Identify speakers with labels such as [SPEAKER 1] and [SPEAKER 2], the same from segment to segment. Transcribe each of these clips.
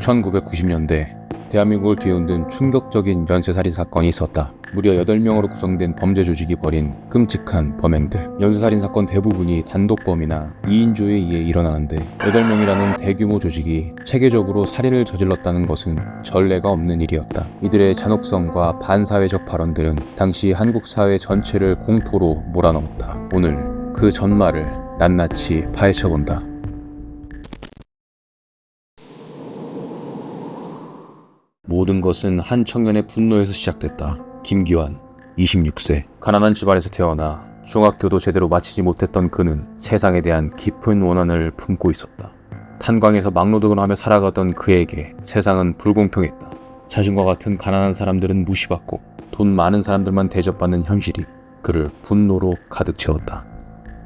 [SPEAKER 1] 1990년대 대한민국을 뒤흔든 충격적인 연쇄살인 사건이 있었다. 무려 8명으로 구성된 범죄 조직이 벌인 끔찍한 범행들. 연쇄살인 사건 대부분이 단독범이나 2인조에 의해 일어나는데 8명이라는 대규모 조직이 체계적으로 살인을 저질렀다는 것은 전례가 없는 일이었다. 이들의 잔혹성과 반사회적 발언들은 당시 한국 사회 전체를 공포로 몰아넣었다. 오늘 그 전말을 낱낱이 파헤쳐본다. 모든 것은 한 청년의 분노에서 시작됐다. 김기환, 26세. 가난한 집안에서 태어나 중학교도 제대로 마치지 못했던 그는 세상에 대한 깊은 원한을 품고 있었다. 탄광에서 막노동을 하며 살아가던 그에게 세상은 불공평했다. 자신과 같은 가난한 사람들은 무시받고 돈 많은 사람들만 대접받는 현실이 그를 분노로 가득 채웠다.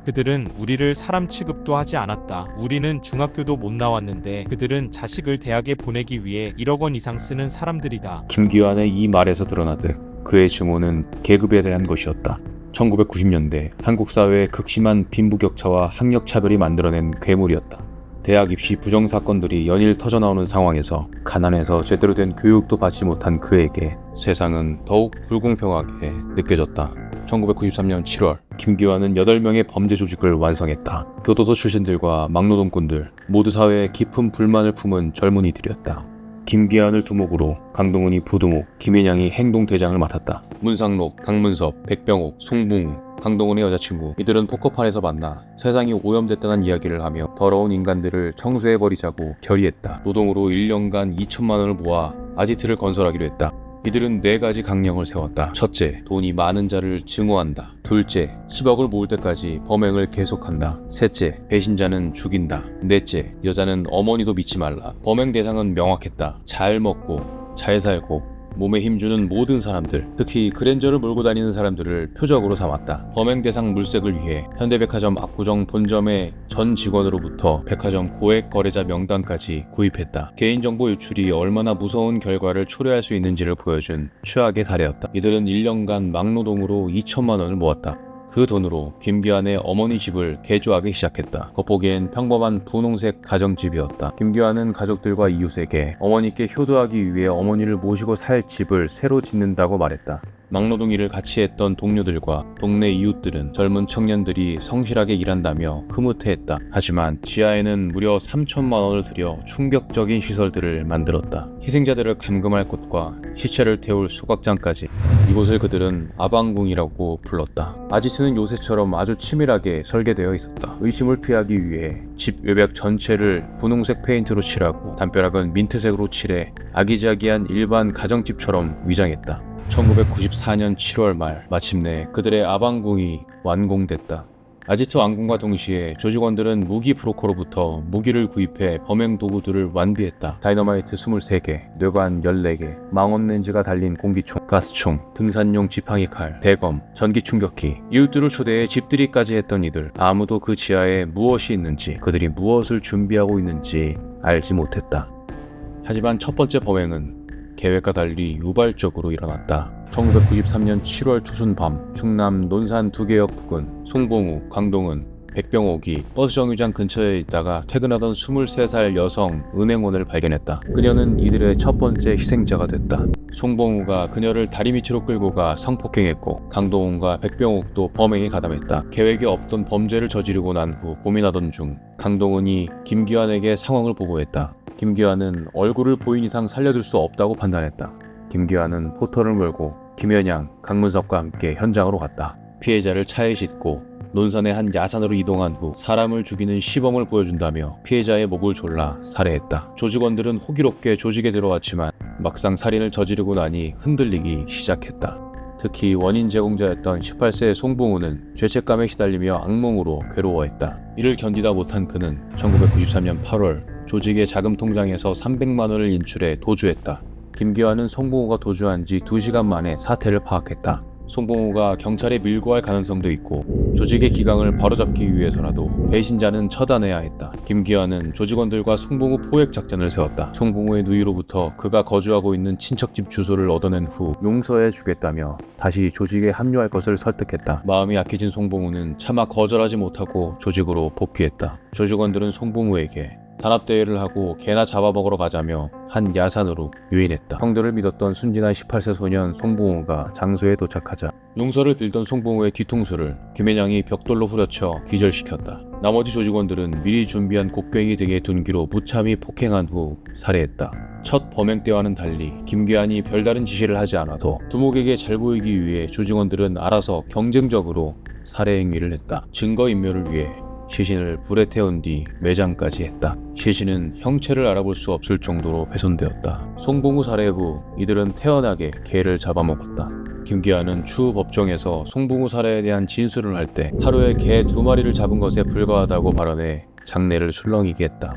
[SPEAKER 2] 그들은 우리를 사람 취급도 하지 않았다. 우리는 중학교도 못 나왔는데 그들은 자식을 대학에 보내기 위해 1억 원 이상 쓰는 사람들이다.
[SPEAKER 1] 김기환의 이 말에서 드러나듯 그의 증오는 계급에 대한 것이었다. 1990년대 한국 사회의 극심한 빈부격차와 학력차별이 만들어낸 괴물이었다. 대학 입시 부정 사건들이 연일 터져나오는 상황에서 가난해서 제대로 된 교육도 받지 못한 그에게 세상은 더욱 불공평하게 느껴졌다. 1993년 7월 김기환은 8명의 범죄 조직을 완성했다. 교도소 출신들과 막노동꾼들 모두 사회에 깊은 불만을 품은 젊은이들이었다. 김기환을 두목으로 강동훈이 부두목, 김인양이 행동대장을 맡았다. 문상록, 강문섭, 백병옥, 송붕우, 강동훈의 여자친구 이들은 포커판에서 만나 세상이 오염됐다는 이야기를 하며 더러운 인간들을 청소해버리자고 결의했다. 노동으로 1년간 2천만 원을 모아 아지트를 건설하기로 했다. 이들은 4가지 강령을 세웠다. 첫째, 돈이 많은 자를 증오한다. 둘째, 10억을 모을 때까지 범행을 계속한다. 셋째, 배신자는 죽인다. 넷째, 여자는 어머니도 믿지 말라. 범행 대상은 명확했다. 잘 먹고 잘 살고 몸에 힘주는 모든 사람들, 특히 그랜저를 몰고 다니는 사람들을 표적으로 삼았다. 범행 대상 물색을 위해 현대백화점 압구정 본점의 전 직원으로부터 백화점 고액 거래자 명단까지 구입했다. 개인정보 유출이 얼마나 무서운 결과를 초래할 수 있는지를 보여준 최악의 사례였다. 이들은 1년간 막노동으로 2천만 원을 모았다. 그 돈으로 김기환의 어머니 집을 개조하기 시작했다. 겉보기엔 평범한 분홍색 가정집이었다. 김기환은 가족들과 이웃에게 어머니께 효도하기 위해 어머니를 모시고 살 집을 새로 짓는다고 말했다. 막노동 일을 같이 했던 동료들과 동네 이웃들은 젊은 청년들이 성실하게 일한다며 흐뭇해했다. 하지만 지하에는 무려 3천만 원을 들여 충격적인 시설들을 만들었다. 희생자들을 감금할 곳과 시체를 태울 소각장까지. 이곳을 그들은 아방궁이라고 불렀다. 아지트는 요새처럼 아주 치밀하게 설계되어 있었다. 의심을 피하기 위해 집 외벽 전체를 분홍색 페인트로 칠하고 담벼락은 민트색으로 칠해 아기자기한 일반 가정집처럼 위장했다. 1994년 7월 말 마침내 그들의 아방궁이 완공됐다. 아지트 완공과 동시에 조직원들은 무기 브로커로부터 무기를 구입해 범행 도구들을 완비했다. 다이너마이트 23개, 뇌관 14개, 망원 렌즈가 달린 공기총, 가스총, 등산용 지팡이 칼, 대검, 전기 충격기, 이웃들을 초대해 집들이까지 했던 이들. 아무도 그 지하에 무엇이 있는지, 그들이 무엇을 준비하고 있는지 알지 못했다. 하지만 첫 번째 범행은 계획과 달리 유발적으로 일어났다. 1993년 7월 초순 밤 충남 논산 두개역 부근 송봉우, 강동은, 백병옥이 버스 정류장 근처에 있다가 퇴근하던 23살 여성 은행원을 발견했다. 그녀는 이들의 첫 번째 희생자가 됐다. 송봉우가 그녀를 다리 밑으로 끌고 가 성폭행했고 강동훈과 백병옥도 범행에 가담했다. 계획에 없던 범죄를 저지르고 난 후 고민하던 중 강동훈이 김기환에게 상황을 보고했다. 김기환은 얼굴을 보인 이상 살려둘 수 없다고 판단했다. 김기환은 포터를 몰고 김현양, 강문석과 함께 현장으로 갔다. 피해자를 차에 싣고 논산의 한 야산으로 이동한 후 사람을 죽이는 시범을 보여준다며 피해자의 목을 졸라 살해했다. 조직원들은 호기롭게 조직에 들어왔지만 막상 살인을 저지르고 나니 흔들리기 시작했다. 특히 원인 제공자였던 18세의 송봉우는 죄책감에 시달리며 악몽으로 괴로워했다. 이를 견디다 못한 그는 1993년 8월 조직의 자금 통장에서 300만 원을 인출해 도주했다. 김기환은 송봉우가 도주한 지 2시간 만에 사태를 파악했다. 송봉우가 경찰에 밀고 할 가능성도 있고 조직의 기강을 바로잡기 위해서라도 배신자는 처단해야 했다. 김기환은 조직원들과 송봉우 포획 작전을 세웠다. 송봉우의 누이로부터 그가 거주하고 있는 친척집 주소를 얻어낸 후 용서해 주겠다며 다시 조직에 합류할 것을 설득했다. 마음이 약해진 송봉우는 차마 거절하지 못하고 조직으로 복귀했다. 조직원들은 송봉우에게 단합대회를 하고 개나 잡아먹으러 가자며 한 야산으로 유인했다. 형들을 믿었던 순진한 18세 소년 송봉우가 장소에 도착하자 용서를 빌던 송봉우의 뒤통수를 김앤양이 벽돌로 후려쳐 기절시켰다. 나머지 조직원들은 미리 준비한 곡괭이 등의 둔기로 무참히 폭행한 후 살해했다. 첫 범행 때와는 달리 김귀환이 별다른 지시를 하지 않아도 두목에게 잘 보이기 위해 조직원들은 알아서 경쟁적으로 살해 행위를 했다. 증거인멸을 위해 시신을 불에 태운 뒤 매장까지 했다. 시신은 형체를 알아볼 수 없을 정도로 훼손되었다. 송봉우 살해 후 이들은 태연하게 개를 잡아먹었다. 김귀환은 추후 법정에서 송봉우 살해에 대한 진술을 할 때 하루에 개 2마리를 잡은 것에 불과하다고 발언해 장례를 술렁이게 했다.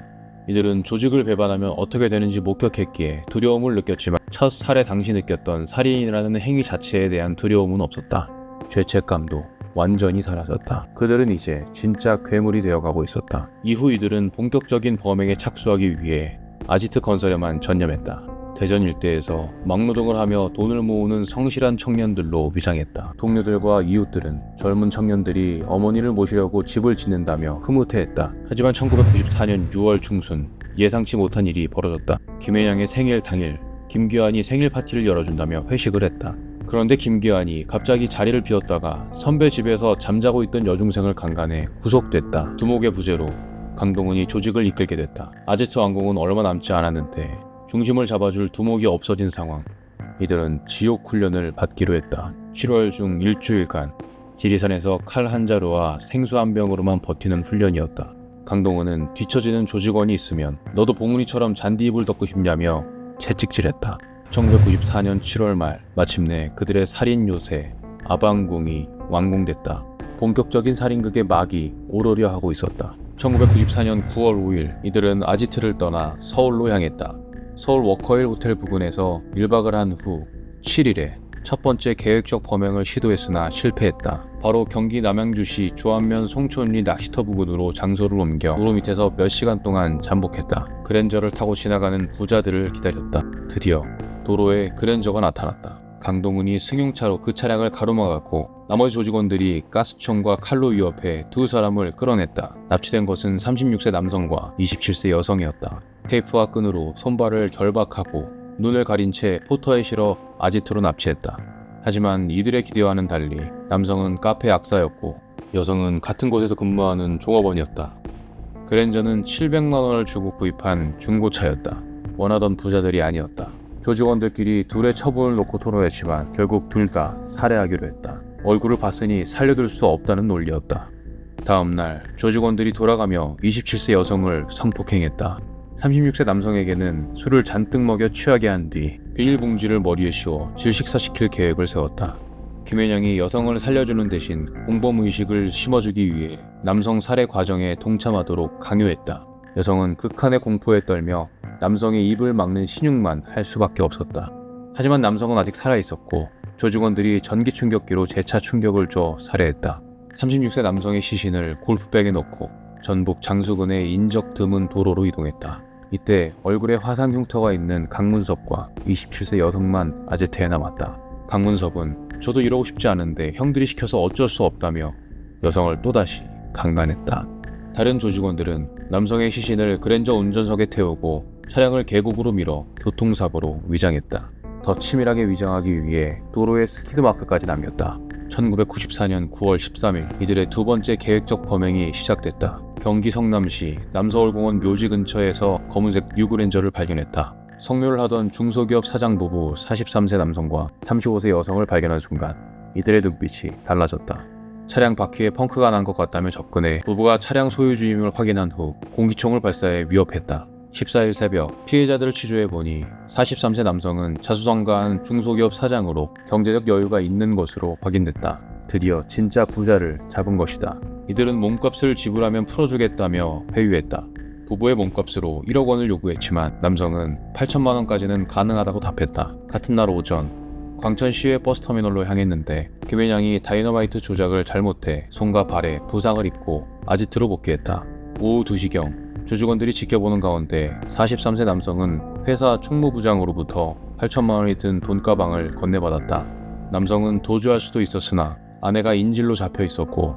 [SPEAKER 1] 이들은 조직을 배반하면 어떻게 되는지 목격했기에 두려움을 느꼈지만 첫 살해 당시 느꼈던 살인이라는 행위 자체에 대한 두려움은 없었다. 죄책감도 완전히 사라졌다. 그들은 이제 진짜 괴물이 되어가고 있었다. 이후 이들은 본격적인 범행에 착수하기 위해 아지트 건설에만 전념했다. 대전 일대에서 막노동을 하며 돈을 모으는 성실한 청년들로 위장했다. 동료들과 이웃들은 젊은 청년들이 어머니를 모시려고 집을 짓는다며 흐뭇해했다. 하지만 1994년 6월 중순 예상치 못한 일이 벌어졌다. 김앤양의 생일 당일 김귀환이 생일 파티를 열어준다며 회식을 했다. 그런데 김귀환이 갑자기 자리를 비웠다가 선배 집에서 잠자고 있던 여중생을 강간해 구속됐다. 두목의 부재로 강동훈이 조직을 이끌게 됐다. 아지트 완공은 얼마 남지 않았는데 중심을 잡아줄 두목이 없어진 상황. 이들은 지옥 훈련을 받기로 했다. 7월 중 일주일간 지리산에서 칼 한 자루와 생수 한 병으로만 버티는 훈련이었다. 강동훈은 뒤처지는 조직원이 있으면 너도 봉훈이처럼 잔디입을 덮고 싶냐며 채찍질했다. 1994년 7월 말 마침내 그들의 살인 요새 아방궁이 완공됐다. 본격적인 살인극의 막이 오르려 하고 있었다. 1994년 9월 5일 이들은 아지트를 떠나 서울로 향했다. 서울 워커힐 호텔 부근에서 1박을 한 후 7일에 첫 번째 계획적 범행을 시도했으나 실패했다. 바로 경기 남양주시 조안면 송촌리 낚시터 부근으로 장소를 옮겨 도로 밑에서 몇 시간 동안 잠복했다. 그랜저를 타고 지나가는 부자들을 기다렸다. 드디어 도로에 그랜저가 나타났다. 강동훈이 승용차로 그 차량을 가로막았고 나머지 조직원들이 가스총과 칼로 위협해 두 사람을 끌어냈다. 납치된 것은 36세 남성과 27세 여성이었다. 테이프와 끈으로 손발을 결박하고 눈을 가린 채 포터에 실어 아지트로 납치했다. 하지만 이들의 기대와는 달리 남성은 카페 악사였고 여성은 같은 곳에서 근무하는 종업원이었다. 그랜저는 700만 원을 주고 구입한 중고차였다. 원하던 부자들이 아니었다. 조직원들끼리 둘의 처분을 놓고 토론했지만 결국 둘 다 살해하기로 했다. 얼굴을 봤으니 살려둘 수 없다는 논리였다. 다음날 조직원들이 돌아가며 27세 여성을 성폭행했다. 36세 남성에게는 술을 잔뜩 먹여 취하게 한 뒤 비닐봉지를 머리에 씌워 질식사시킬 계획을 세웠다. 김앤양이 여성을 살려주는 대신 공범의식을 심어주기 위해 남성 살해 과정에 동참하도록 강요했다. 여성은 극한의 공포에 떨며 남성의 입을 막는 신용만 할 수밖에 없었다. 하지만 남성은 아직 살아있었고 조직원들이 전기 충격기로 재차 충격을 줘 살해했다. 36세 남성의 시신을 골프백에 넣고 전북 장수군의 인적 드문 도로로 이동했다. 이때 얼굴에 화상 흉터가 있는 강문섭과 27세 여성만 아지트에 남았다. 강문섭은 저도 이러고 싶지 않은데 형들이 시켜서 어쩔 수 없다며 여성을 또다시 강간했다. 다른 조직원들은 남성의 시신을 그랜저 운전석에 태우고 차량을 계곡으로 밀어 교통사고로 위장했다. 더 치밀하게 위장하기 위해 도로에 스키드 마크까지 남겼다. 1994년 9월 13일 이들의 두 번째 계획적 범행이 시작됐다. 경기 성남시 남서울공원 묘지 근처에서 검은색 뉴그랜저를 발견했다. 성묘를 하던 중소기업 사장 부부 43세 남성과 35세 여성을 발견한 순간 이들의 눈빛이 달라졌다. 차량 바퀴에 펑크가 난 것 같다며 접근해 부부가 차량 소유주임을 확인한 후 공기총을 발사해 위협했다. 14일 새벽 피해자들을 취조해보니 43세 남성은 자수성가한 중소기업 사장으로 경제적 여유가 있는 것으로 확인됐다. 드디어 진짜 부자를 잡은 것이다. 이들은 몸값을 지불하면 풀어주겠다며 회유했다. 부부의 몸값으로 1억 원을 요구했지만 남성은 8천만 원까지는 가능하다고 답했다. 같은 날 오전 광천시외 버스터미널로 향했는데 김앤양이 다이너마이트 조작을 잘못해 손과 발에 부상을 입고 아지트로 복귀했다. 오후 2시경 조직원들이 지켜보는 가운데 43세 남성은 회사 총무부장으로부터 8천만 원이 든 돈가방을 건네받았다. 남성은 도주할 수도 있었으나 아내가 인질로 잡혀 있었고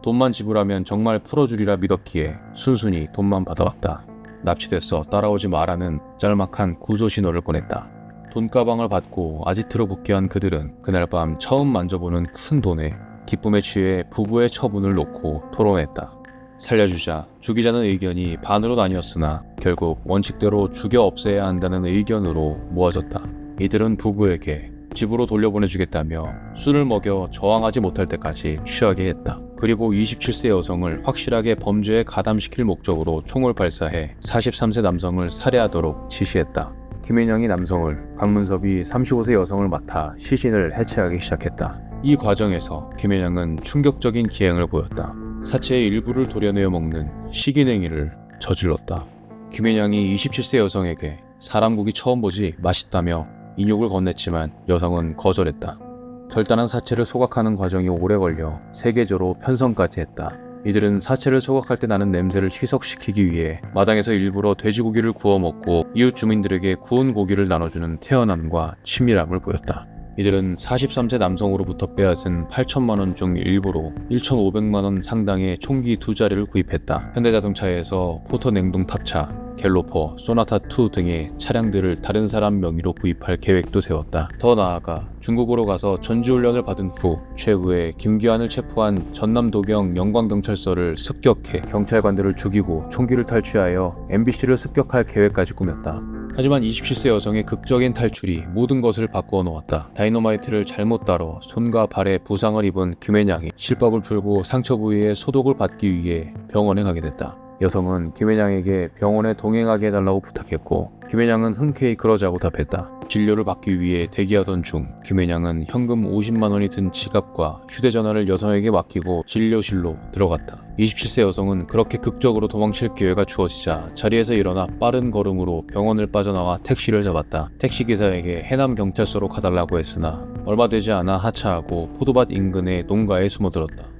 [SPEAKER 1] 돈만 지불하면 정말 풀어주리라 믿었기에 순순히 돈만 받아왔다. 납치됐어 따라오지 마라는 짤막한 구조 신호를 보냈다. 돈가방을 받고 아지트로 복귀한 그들은 그날 밤 처음 만져보는 큰 돈에 기쁨에 취해 부부의 처분을 놓고 토론했다. 살려주자, 죽이자는 의견이 반으로 나뉘었으나 결국 원칙대로 죽여 없애야 한다는 의견으로 모아졌다. 이들은 부부에게 집으로 돌려보내주겠다며 술을 먹여 저항하지 못할 때까지 취하게 했다. 그리고 27세 여성을 확실하게 범죄에 가담시킬 목적으로 총을 발사해 43세 남성을 살해하도록 지시했다. 김앤영이 남성을, 박문섭이 35세 여성을 맡아 시신을 해체하기 시작했다. 이 과정에서 김앤영은 충격적인 기행을 보였다. 사체의 일부를 도려내어 먹는 식인행위를 저질렀다. 김앤영이 27세 여성에게 사람 고기 처음 보지 맛있다며 인육을 건넸지만 여성은 거절했다. 절단한 사체를 소각하는 과정이 오래 걸려 세계적으로 편성까지 했다. 이들은 사체를 소각할 때 나는 냄새를 희석시키기 위해 마당에서 일부러 돼지고기를 구워 먹고 이웃 주민들에게 구운 고기를 나눠주는 태연함과 친밀함을 보였다. 이들은 43세 남성으로부터 빼앗은 8천만 원 중 일부로 1,500만 원 상당의 총기 2자리를 구입했다. 현대자동차에서 포터 냉동 탑차, 갤로퍼, 소나타2 등의 차량들을 다른 사람 명의로 구입할 계획도 세웠다. 더 나아가 중국으로 가서 전지훈련을 받은 후 최후에 김기환을 체포한 전남도경 영광경찰서를 습격해 경찰관들을 죽이고 총기를 탈취하여 MBC를 습격할 계획까지 꾸몄다. 하지만 27세 여성의 극적인 탈출이 모든 것을 바꾸어 놓았다. 다이너마이트를 잘못 다뤄 손과 발에 부상을 입은 김앤양이 실밥을 풀고 상처 부위에 소독을 받기 위해 병원에 가게 됐다. 여성은 김앤양에게 병원에 동행하게 해달라고 부탁했고 김앤양은 흔쾌히 그러자고 답했다. 진료를 받기 위해 대기하던 중 김앤양은 현금 50만 원이 든 지갑과 휴대전화를 여성에게 맡기고 진료실로 들어갔다. 27세 여성은 그렇게 극적으로 도망칠 기회가 주어지자 자리에서 일어나 빠른 걸음으로 병원을 빠져나와 택시를 잡았다. 택시기사에게 해남경찰서로 가달라고 했으나 얼마 되지 않아 하차하고 포도밭 인근의 농가에 숨어들었다.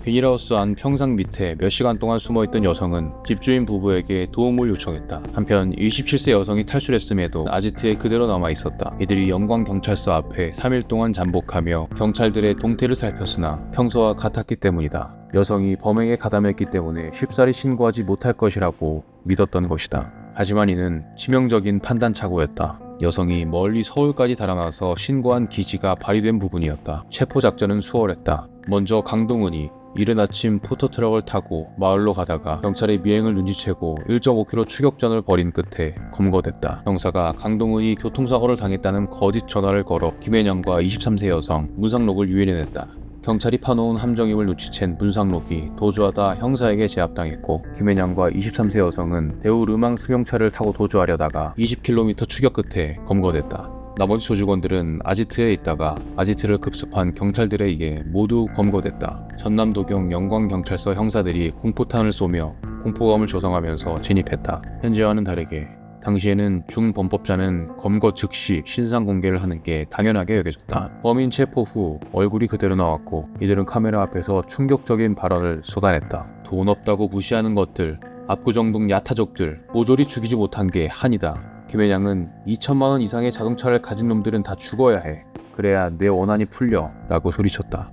[SPEAKER 1] 비닐하우스 안 평상 밑에 몇 시간 동안 숨어있던 여성은 집주인 부부에게 도움을 요청했다. 한편 27세 여성이 탈출했음에도 아지트에 그대로 남아있었다. 이들이 영광경찰서 앞에 3일 동안 잠복하며 경찰들의 동태를 살폈으나 평소와 같았기 때문이다. 여성이 범행에 가담했기 때문에 쉽사리 신고하지 못할 것이라고 믿었던 것이다. 하지만 이는 치명적인 판단착오였다. 여성이 멀리 서울까지 달아나서 신고한 기지가 발휘된 부분이었다. 체포작전은 수월했다. 먼저 강동은이 이른 아침 포토트럭을 타고 마을로 가다가 경찰의 미행을 눈치채고 1.5km 추격전을 벌인 끝에 검거됐다. 형사가 강동은이 교통사고를 당했다는 거짓 전화를 걸어 김앤영과 23세 여성 문상록을 유인해냈다. 경찰이 파놓은 함정임을 눈치챈 문상록이 도주하다 형사에게 제압당했고 김앤영과 23세 여성은 대우 르망 승용차를 타고 도주하려다가 20km 추격 끝에 검거됐다. 나머지 조직원들은 아지트에 있다가 아지트를 급습한 경찰들에 의해 모두 검거됐다. 전남도경 영광경찰서 형사들이 공포탄을 쏘며 공포감을 조성하면서 진입했다. 현재와는 다르게 당시에는 중범법자는 검거 즉시 신상 공개를 하는 게 당연하게 여겨졌다. 범인 체포 후 얼굴이 그대로 나왔고 이들은 카메라 앞에서 충격적인 발언을 쏟아냈다. 돈 없다고 무시하는 것들, 압구정동 야타족들, 모조리 죽이지 못한 게 한이다. 김앤양은 2천만 원 이상의 자동차를 가진 놈들은 다 죽어야 해. 그래야 내 원한이 풀려. 라고 소리쳤다.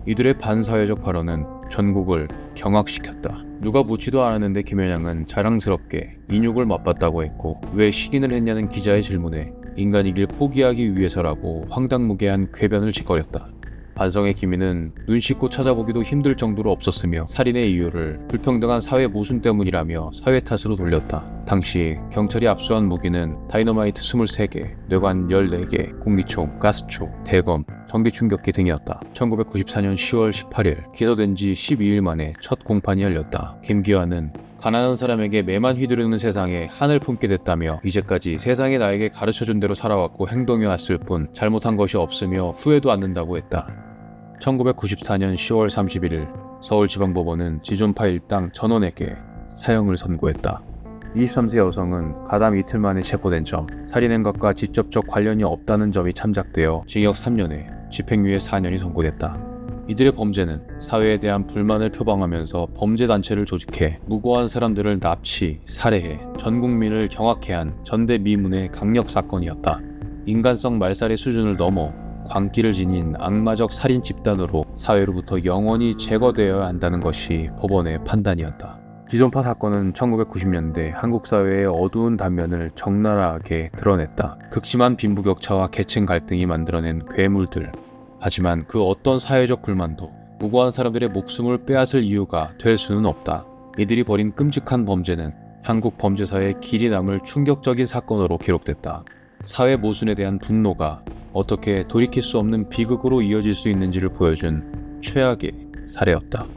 [SPEAKER 1] 이들의 반사회적 발언은 전국을 경악시켰다. 누가 묻지도 않았는데 김앤양은 자랑스럽게 인육을 맛봤다고 했고 왜 식인을 했냐는 기자의 질문에 인간이길 포기하기 위해서라고 황당무계한 궤변을 짓거렸다. 반성의 기미는 눈 씻고 찾아보기도 힘들 정도로 없었으며 살인의 이유를 불평등한 사회 모순 때문이라며 사회 탓으로 돌렸다. 당시 경찰이 압수한 무기는 다이너마이트 23개, 뇌관 14개, 공기총, 가스총, 대검, 전기충격기 등이었다. 1994년 10월 18일 기소된 지 12일 만에 첫 공판이 열렸다. 김기환은 가난한 사람에게 매만 휘두르는 세상에 한을 품게 됐다며 이제까지 세상이 나에게 가르쳐준 대로 살아왔고 행동해왔을 뿐 잘못한 것이 없으며 후회도 않는다고 했다. 1994년 10월 31일 서울지방법원은 지존파 일당 전원에게 사형을 선고했다. 23세 여성은 가담 이틀 만에 체포된 점, 살인한 것과 직접적 관련이 없다는 점이 참작되어 징역 3년에 집행유예 4년이 선고됐다. 이들의 범죄는 사회에 대한 불만을 표방하면서 범죄단체를 조직해 무고한 사람들을 납치, 살해해 전 국민을 경악해 한 전대미문의 강력사건이었다. 인간성 말살의 수준을 넘어 광기를 지닌 악마적 살인 집단으로 사회로부터 영원히 제거되어야 한다는 것이 법원의 판단이었다. 지존파 사건은 1990년대 한국 사회의 어두운 단면을 적나라하게 드러냈다. 극심한 빈부격차와 계층 갈등이 만들어낸 괴물들. 하지만 그 어떤 사회적 불만도 무고한 사람들의 목숨을 빼앗을 이유가 될 수는 없다. 이들이 벌인 끔찍한 범죄는 한국 범죄사에 길이 남을 충격적인 사건으로 기록됐다. 사회 모순에 대한 분노가 어떻게 돌이킬 수 없는 비극으로 이어질 수 있는지를 보여준 최악의 사례였다.